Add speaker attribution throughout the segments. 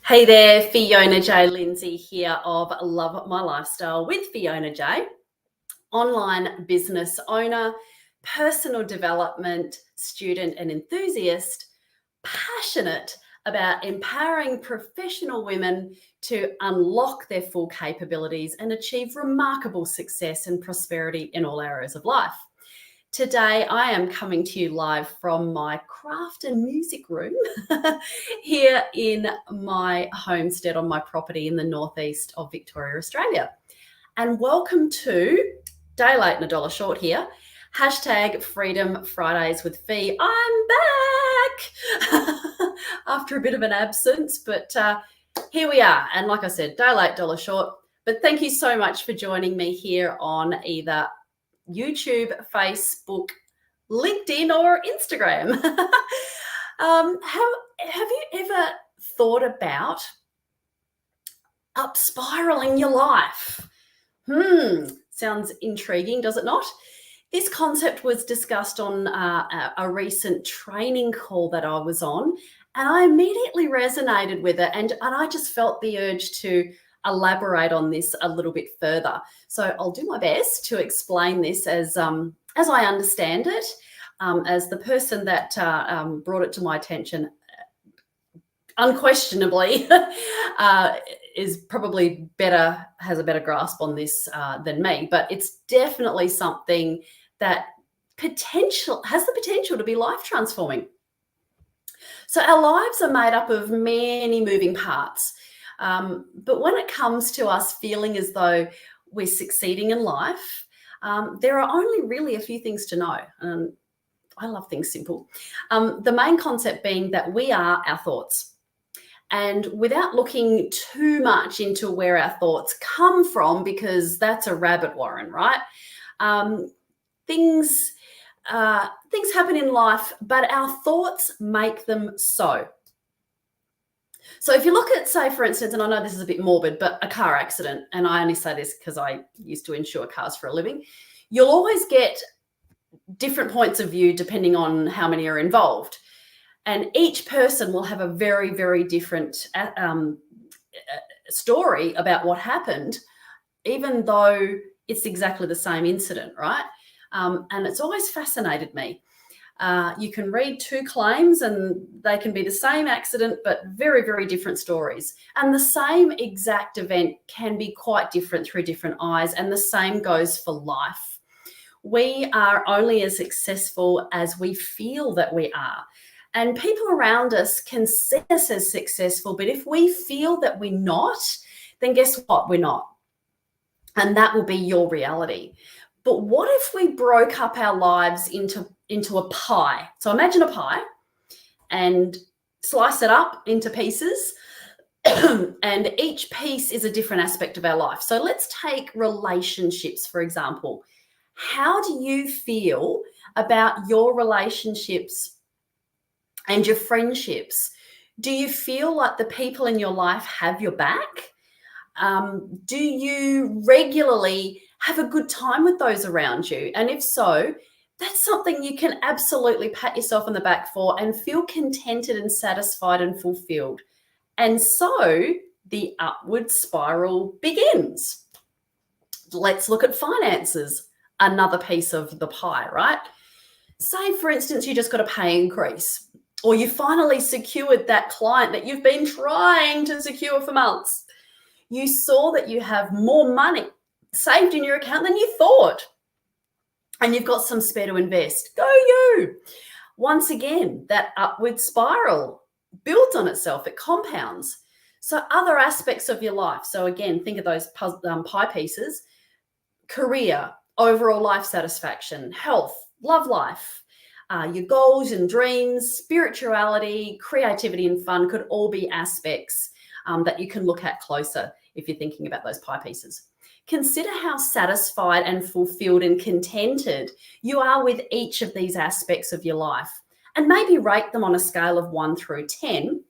Speaker 1: Hey there, Fiona J. Lindsay here of Love My Lifestyle with Fiona J. Online business owner, personal development student and enthusiast, passionate about empowering professional women to unlock their full capabilities and achieve remarkable success and prosperity in all areas of life. Today, I am coming to you live from my craft and music room here in my homestead on my property in the northeast of Victoria, Australia. And welcome to Day Late and a Dollar Short here. Hashtag Freedom Fridays with Fee. I'm back after a bit of an absence, but here we are. And like I said, Day Late, Dollar Short. But thank you so much for joining me here on either YouTube, Facebook, LinkedIn, or Instagram. Have you ever thought about upspiraling your life? Sounds intriguing, does it not? This concept was discussed on a recent training call that I was on, and I immediately resonated with it, and I just felt the urge to elaborate on this a little bit further. So I'll do my best to explain this as I understand it, as the person that brought it to my attention unquestionably is probably has a better grasp on this than me, but it's definitely something that has the potential to be life transforming. So our lives are made up of many moving parts. But when it comes to us feeling as though we're succeeding in life, there are only really a few things to know. I love things simple. The main concept being that we are our thoughts. And without looking too much into where our thoughts come from, because that's a rabbit warren, right? Things happen in life, but our thoughts make them so. So if you look at, say, for instance, and I know this is a bit morbid, but a car accident, and I only say this because I used to insure cars for a living, you'll always get different points of view depending on how many are involved. And each person will have a very, very different story about what happened, even though it's exactly the same incident, right? And it's always fascinated me. You can read two claims and they can be the same accident, but very, very different stories. And the same exact event can be quite different through different eyes. And the same goes for life. We are only as successful as we feel that we are. And people around us can see us as successful, but if we feel that we're not, then guess what? We're not. And that will be your reality. But what if we broke up our lives into a pie? So imagine a pie and slice it up into pieces, and each piece is a different aspect of our life. So let's take relationships, for example. How do you feel about your relationships and your friendships? Do you feel like the people in your life have your back? Do you regularly have a good time with those around you? And if so, that's something you can absolutely pat yourself on the back for and feel contented and satisfied and fulfilled. And so the upward spiral begins. Let's look at finances, another piece of the pie, right? Say, for instance, you just got a pay increase, or you finally secured that client that you've been trying to secure for months. You saw that you have more money saved in your account than you thought, and you've got some spare to invest. Go you! Once again, that upward spiral builds on itself. It compounds. So other aspects of your life. So again, think of those pie pieces: career, overall life satisfaction, health, love life, your goals and dreams, spirituality, creativity, and fun could all be aspects that you can look at closer if you're thinking about those pie pieces. Consider how satisfied and fulfilled and contented you are with each of these aspects of your life, and maybe rate them on a scale of 1 through 10,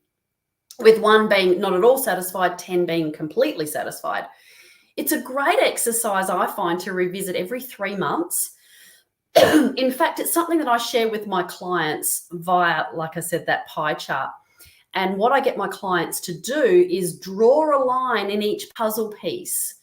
Speaker 1: with 1 being not at all satisfied, 10 being completely satisfied. It's a great exercise, I find, to revisit every 3 months. In fact, it's something that I share with my clients via, like I said, that pie chart. And what I get my clients to do is draw a line in each puzzle piece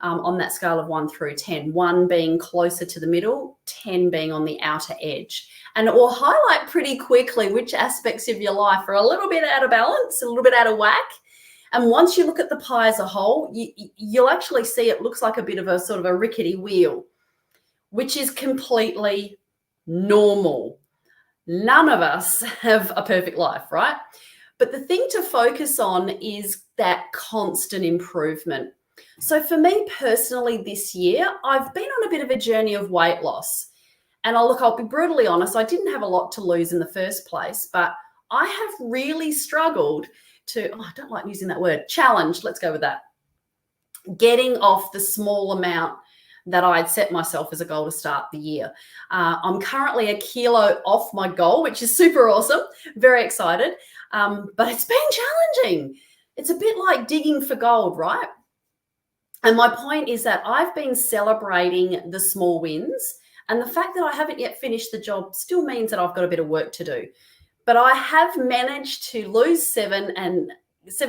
Speaker 1: on that scale of 1 through 10, 1 being closer to the middle, 10 being on the outer edge. And it will highlight pretty quickly which aspects of your life are a little bit out of balance, a little bit out of whack. And once you look at the pie as a whole, you'll actually see it looks like a bit of a sort of a rickety wheel, which is completely normal. None of us have a perfect life, right? But the thing to focus on is that constant improvement. So for me personally this year, I've been on a bit of a journey of weight loss. And I'll be brutally honest, I didn't have a lot to lose in the first place, but I have really struggled to, I don't like using that word, challenge, let's go with that, getting off the small amount that I'd set myself as a goal to start the year. I'm currently 1 kilo off my goal, which is super awesome, very excited, but it's been challenging. It's a bit like digging for gold, right? And my point is that I've been celebrating the small wins, and the fact that I haven't yet finished the job still means that I've got a bit of work to do. But I have managed to lose 7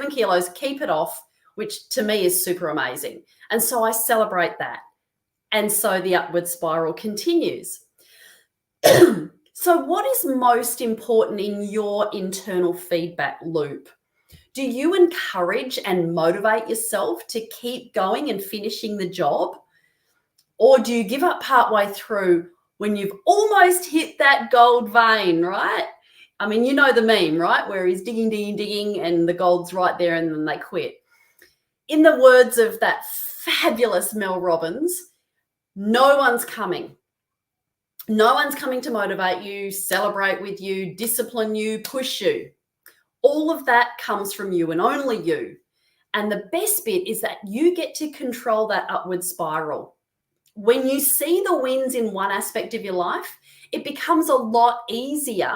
Speaker 1: kilos, keep it off, which to me is super amazing. And so I celebrate that. And so the upward spiral continues. So what is most important in your internal feedback loop? Do you encourage and motivate yourself to keep going and finishing the job? Or do you give up partway through when you've almost hit that gold vein, right? I mean, you know the meme, right? Where he's digging, and the gold's right there and then they quit. In the words of that fabulous Mel Robbins, no one's coming. No one's coming to motivate you, celebrate with you, discipline you, push you. All of that comes from you and only you. And the best bit is that you get to control that upward spiral. When you see the wins in one aspect of your life, it becomes a lot easier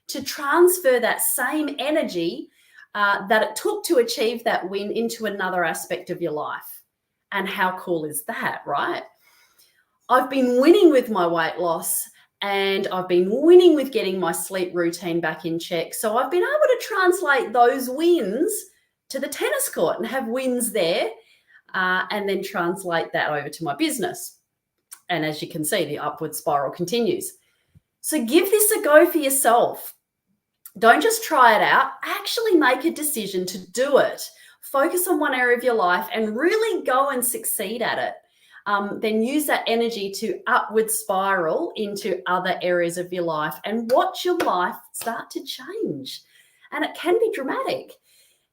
Speaker 1: to transfer that same energy that it took to achieve that win into another aspect of your life. And how cool is that, right? I've been winning with my weight loss, and I've been winning with getting my sleep routine back in check. So I've been able to translate those wins to the tennis court and have wins there, and then translate that over to my business. And as you can see, the upward spiral continues. So give this a go for yourself. Don't just try it out. Actually make a decision to do it. Focus on one area of your life and really go and succeed at it. Then use that energy to upward spiral into other areas of your life and watch your life start to change. And it can be dramatic.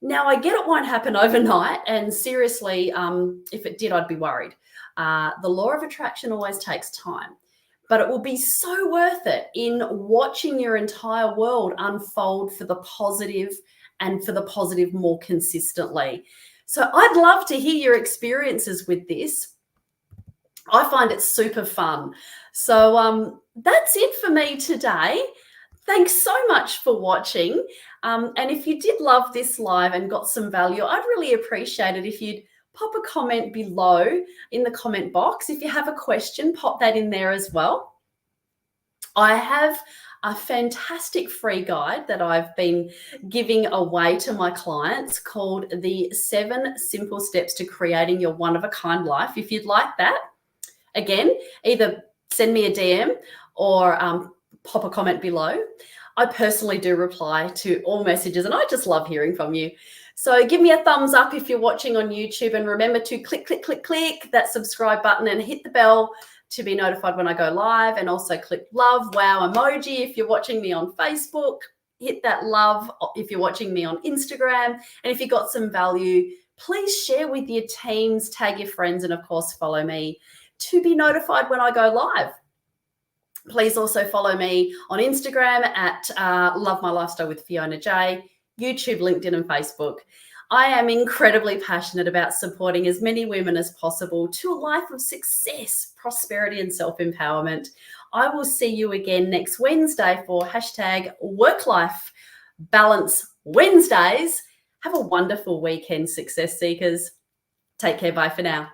Speaker 1: Now, I get it won't happen overnight. And seriously, if it did, I'd be worried. The law of attraction always takes time. But it will be so worth it in watching your entire world unfold for the positive and for the positive more consistently. So I'd love to hear your experiences with this. I find it super fun. So that's it for me today. Thanks so much for watching. And if you did love this live and got some value, I'd really appreciate it if you'd pop a comment below in the comment box. If you have a question, pop that in there as well. I have a fantastic free guide that I've been giving away to my clients called the 7 Simple Steps to Creating Your One-of-a-Kind Life. If you'd like that, again, either send me a DM or pop a comment below. I personally do reply to all messages and I just love hearing from you. So give me a thumbs up if you're watching on YouTube, and remember to click that subscribe button and hit the bell to be notified when I go live, and also click love, wow emoji if you're watching me on Facebook. Hit that love if you're watching me on Instagram. And if you got some value, please share with your teams, tag your friends, and of course follow me to be notified when I go live. Please also follow me on Instagram at Love My Lifestyle with Fiona J, YouTube, LinkedIn, and Facebook. I am incredibly passionate about supporting as many women as possible to a life of success, prosperity, and self-empowerment. I will see you again next Wednesday for #Work-Life Balance Wednesdays. Have a wonderful weekend, success seekers. Take care. Bye for now.